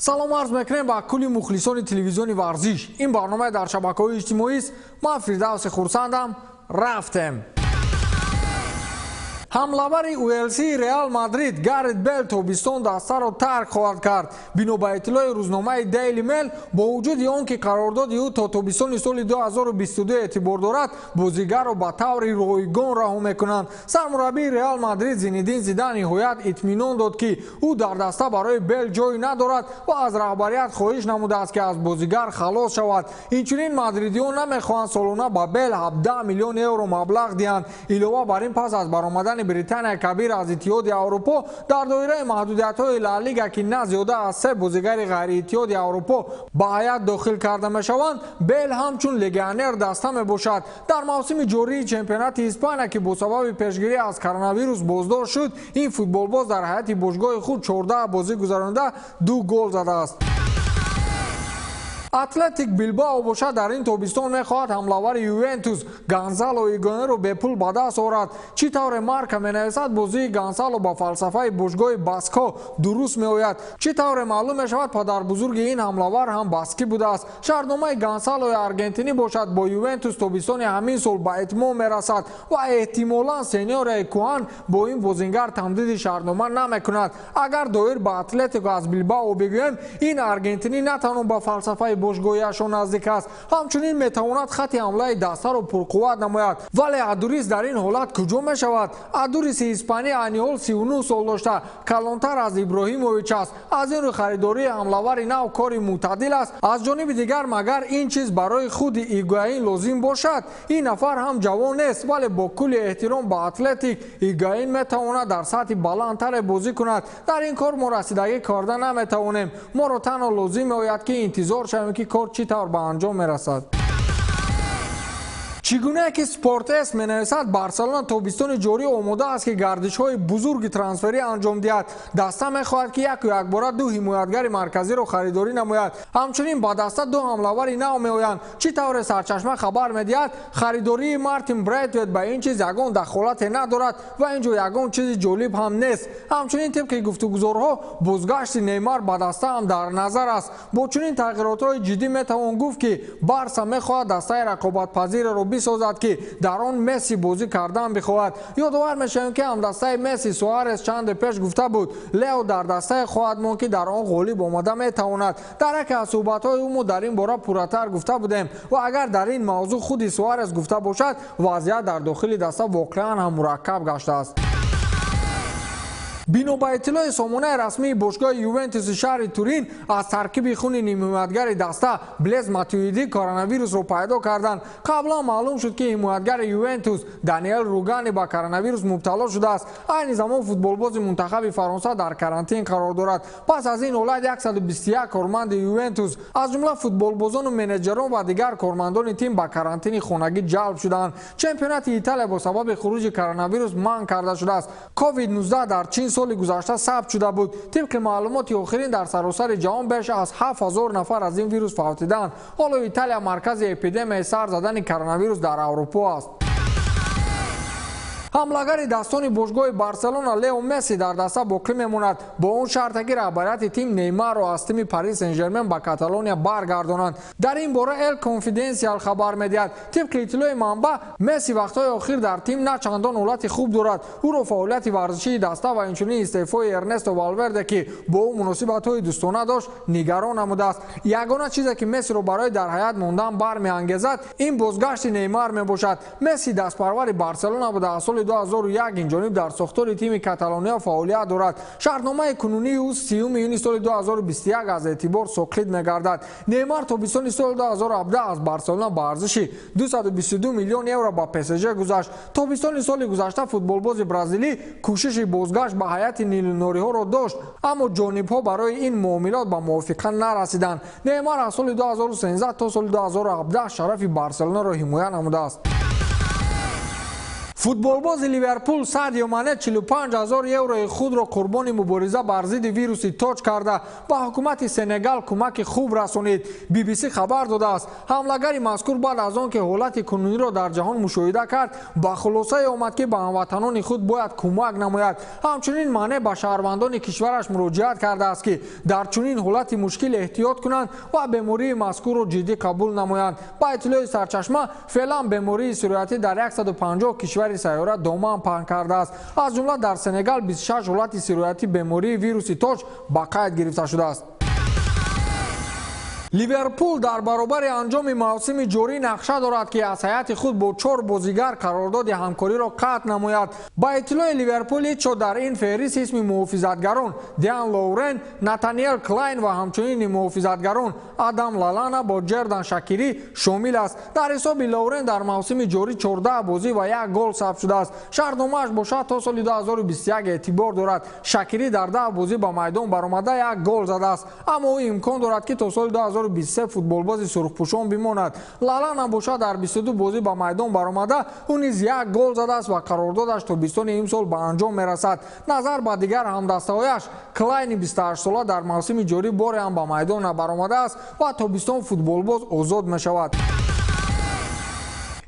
سلام عرض میکنم با کلی مخلصان تلویزیونی ورزش. این برنامه در شبکه‌های اجتماعی است. من فردوس خورسندم. رفتم. حمله‌ور ویلسی ریال مادرید گارت بیل تابستان دسته را ترک خواهد کرد. بنا به اطلاع روزنامه دیلی میل با وجود آنکه قرارداد او تا تابستان سال 2022 اعتبار دارد، بازیگر را به طور رایگان رها میکنند. سرمربی ریال مادرید زینedین زیدان نهایت اطمینان داد که او در دسته برای بیل جای ندارد و از رهبریت خواهش نموده است که از بازیگر خلاص شود. اینچنین مادریدیان نمیخواهند سالانه به بیل 17 میلیون یورو مبلغ دهند. علاوه بر این پس از برآمدن بریتانیا کبیر از اتحاد اروپا در دایره محدودیت‌های لالیگا که نه زیاده از 3 بازیگر غیر اتحاد اروپا به هیئت داخل کرده میشوند، بیل همچون لگیونر دسته میباشد. در موسم جاری چمپیونات اسپانیا که با سبب پیشگیری از کرونا ویروس بازداشت شد، این فوتبالباز در هیئت باشگاه خود 14 بازی گذرانده 2 گل زده است. اتلتیک بیلبائو باشد در این تابستان میخواهد حمله‌ور یوونتوس گانزالو هیگوئین را به پول به دست آورد. چی طور مارکا مینویسد بازی گانزالو با فلسفه باشگاه باسکو درست میآید. چی طور معلوم میشود پدر بزرگ این حمله‌ور هم باسکی بوده است. شهرنامه گانزالو ارژنتینی باشد با یوونتوس تابستان همین سال به اتمام میرسد و احتمالاً سنیور کوهن با این بازیگر تمدید شهرنامه نمیکند. اگر دایر به اتلتیکو از بیلبائو بگوییم، این ارژنتینی نه تنها با فلسفه باشگاهیشان نزدیک است، همچنین میتواند خط حمله دسته را پرقوت نماید. ولی ادوریس در این حالت کجا میشود؟ ادوریس اسپانی انیول 39 سال داشته، کلانتر از ابراهیموویچ است. از این رو خریداری حمله‌ور نو کاری معتدل است. از جانب دیگر مگر این چیز برای خود هیگوئین لازم باشد؟ این نفر هم جوان است، ولی با کل احترام به اتلتیک، هیگوئین میتواند در سطح بلندتر بازی کند. در این کار ما رسیدگی کرده نمیتوانیم. ما را تنها لازم میآید که انتظار شویم که کار چی طور به انجام میرسد. چگونه که سپورتس مینویسد بارسلونا تابستان جاری آماده است که گردش‌های بزرگ ترانسفری انجام دهد. دسته می‌خواهد که یک بار 2 حمایتگر مرکزی را خریداری نماید. همچنین با دسته 2 حمله‌ور نو میآیند. چی طور سرچشمه خبر می‌دهد خریداری مارتین برایتویت به این چیز یگان دخالت ندارد و اینجا یگان چیز جالب هم نیست. همچنین طبق گفتگوها بازگشت نیمار به دسته هم در نظر است. با چنین تغییرات‌های جدی میتوان گفت که بارسا می‌خواهد دسته رقابت‌پذیر را بسازد که در آن مسی بازی کردن بخواهد. یادآور میشویم که هم دسته مسی سوارز چند پیش گفته بود لیو در دسته خواهد ماند که در آن غالب آمده میتواند. در یک از صحبت‌های او در این باره پورتر گفته بودیم و اگر در این موضوع خود سوارز گفته باشد، وضعیت در داخل دسته واقعا هم مرکب گشته است. بنا به اطلاع سامانه رسمی باشگاه یوونتوس شهر تورین، از ترکیب خون حمایتگر دسته بلیز ماتویدی کرونا ویروس را پیدا کردند. قبلا معلوم شد که حمایتگر یوونتوس دانیل روگانی با کرونا ویروس مبتلا شده است. این زمان فوتبالباز منتخب فرانسه در کرانتین قرار دارد. پس از این حالت 121 کارمند یوونتوس از جمله فوتبالبازان و منیجران و دیگر کارمندان تیم به کرانتین خانگی جلب شدند. چمپیونات ایتالیا با سبب خروج کرونا ویروس منع کرده شده است. کووید 19 در چین سال گذشته ثبت شده بود. طبق معلومات آخرین در سراسر جهان بیش از 7000 نفر از این ویروس فوتیدند. حالا ایتالیا مرکز اپیدمی سر زدن کرونا ویروس در اروپا است. حمله‌گر دستان باشگاه بارسلونا لیو مسی در دسته باقی میماند با اون شرط که رهبریت تیم نیمار را از تیم پاریس سن ژرمن به کاتالونیا برگردانند. در این باره ال کانفیدنسیال خبر میدهد طبق اطلاع منبع مسی وقت‌های اخیر در تیم نه چندان حالت خوب دارد. او را فعالیت ورزشی دسته و اینچنین استعفای ارنستو والورده که با او مناسبت‌های دوستانه داشت نگران نموده است. یگانه چیزی که مسی را برای در حیات ماندن برمی‌انگیزد این بازگشت نیمار میباشد. مسی دستپرور بارسلونا بود. سال 2001 اینجانب در ساختار تیم کاتالونیا فعالیت دارد. شرطنامه کنونی او 30 یونی سال 2021 از اعتبار ساقط می‌گردد. نیمار تابستان سال 2017 از بارسلونا با ارزش 222 میلیون یورو با پی اس جی گذشت. تابستان سال گذشته فوتبالباز برزیلی کوشش بازگشت به هیئت نیلونوری‌ها را داشت، اما جانب‌ها برای این معاملات به موافقت نرسیدند. نیمار از سال 2013 تا سال 2017 شرف بارسلونا را حمایت نموده است. футболбози ливерпул Садио Мане 45,000 еврои худро қурбони мубориза бар зидди вируси точ карда ба ҳукумати Сенегал кӯмаки хуб расонид. BBC хабар додааст ҳамлагари мазкур баъд аз он ки ҳолати кунуниро дар ҷаҳон мушоҳида кард ба хулосае омад ки ба ҳамватанони худ бояд кӯмак намояд. ҳамчунин Мане ба шаҳрвандони кишвараш муроҷиат кардааст ки дар чунин ҳолати мушкил эҳтиёт кунанд ва бемории мазкурро ҷиддӣ қабул намоянд. Ба иттилои Сарчашма феълан бемории сироятӣ дар 150 кишвари сайёра доман паҳн кардааст. аз ҷумла дар Сенегал 26 ҳолати сироятӣ бемории вируси точ ба қайд гирифта шудааст. ливерпул дар баробари анҷоми мавсими ҷорӣ нақша дорад ки аз ҳайати худ бо 4 бозигар қарордоди ҳамкориро қатъ намояд. ба иттилои ливерпул ҳеҷ чо дар ин феҳрист исми муҳофизатгарон Диан Лоурен, Натаниэл Клайн ва ҳамчунин муҳофизатгарон Адам Лалана бо Ҷердан Шакирӣ шомил аст. дар ҳисоби Лоурен дар мавсими ҷорӣ 14 бозӣ ва 1 гол сабт шудааст. шаҳрномааш бошад то соли 2021 эътибор дорад. Шакирӣ дар 10 бозӣ ба майдон баромада 1 гол задааст. аммо ӯ имкон дорад ки то соли 2023 футболбози сурхпӯшон бимонад. Лалана бошад дар 22 бозӣ ба майдон баромада ӯ низ 1 гол задааст ва қарордодаш тобистони имсол ба анҷом мерасад. назар ба дигар ҳамдастаҳояш Клайни 28 сола дар мавсими ҷорӣ боре ҳам ба майдон набаромадааст ва тобистон футболбоз озод мешавад.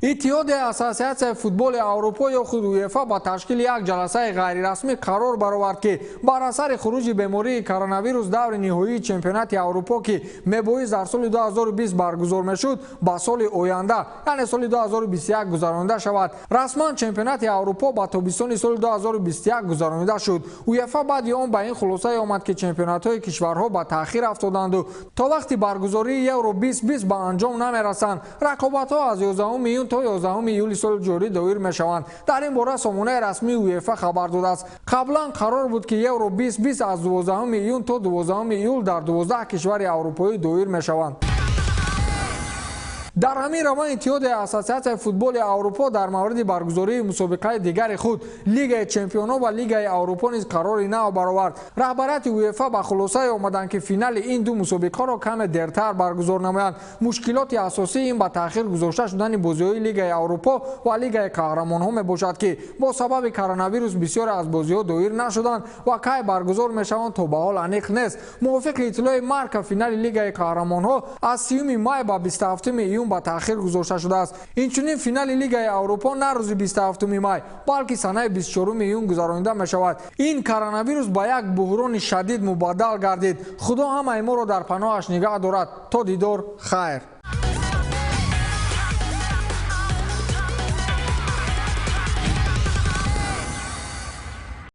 иттиҳоди ассотсиатсияи футболи аврупо ё худ УЕФА ба ташкили як ҷаласаи ғайрирасмӣ қарор баровард ки бар асари хуруҷи бемории коронавирус даври ниҳоии чемпионати аврупо ки мебоист дар соли 2020 баргузор мешуд ба соли оянда яъне соли 2021 гузаронида шавад. расман чемпионати аврупо ба тобистони соли 2021 гузаронида шуд. УЕФА баъди он ба ин хулосае омад ки чемпионатҳои кишварҳо ба таъхир афтоданду то вақти баргузории Евро 2020 ба анҷом намерасанд. рақобатҳо аз 11 июн то 11 июли соли ҷорӣ доир мешаванд. дар ин бора сомонаи расмии УЕФА хабар додааст. қаблан қарор буд ки Евро 2020 аз 12 июн то 12 июл дар 12 кишвари аврупоӣ доир мешаванд. дар ҳамин раван иттиҳоди ассотсиатсияи футболи аврупо дар мавриди баргузории мусобиқаи дигари худ Лигаи чемпионҳо ва Лигаи аврупо низ қарори нав баровард. раҳбарияти УЕФА ба хулосае омаданд ки финали ин ду мусобиқаро каме дертар баргузор намоянд. мушкилоти асосии ин ба таъхир гузошта шудани бозиҳои Лигаи аврупо ва Лигаи қаҳрамонҳо мебошад ки бо сабаби коронавирус бисёре аз бозиҳо доир нашуданд ва кай баргузор мешаванд то ба ҳол аниқ нест. мувофиқи иттилои Марка финали Лигаи қаҳрамонҳо аз 30 май ба 27 июн ба таъхир гузошта шудааст. инчунин финали Лигаи аврупо на рӯзи 27 май балки санаи 24 июн гузаронида мешавад. ин коронавирус ба як буҳрони шадид мубаддал гардид. худо ҳамаи моро дар паноҳаш нигаҳ дорад. то дидор хайр.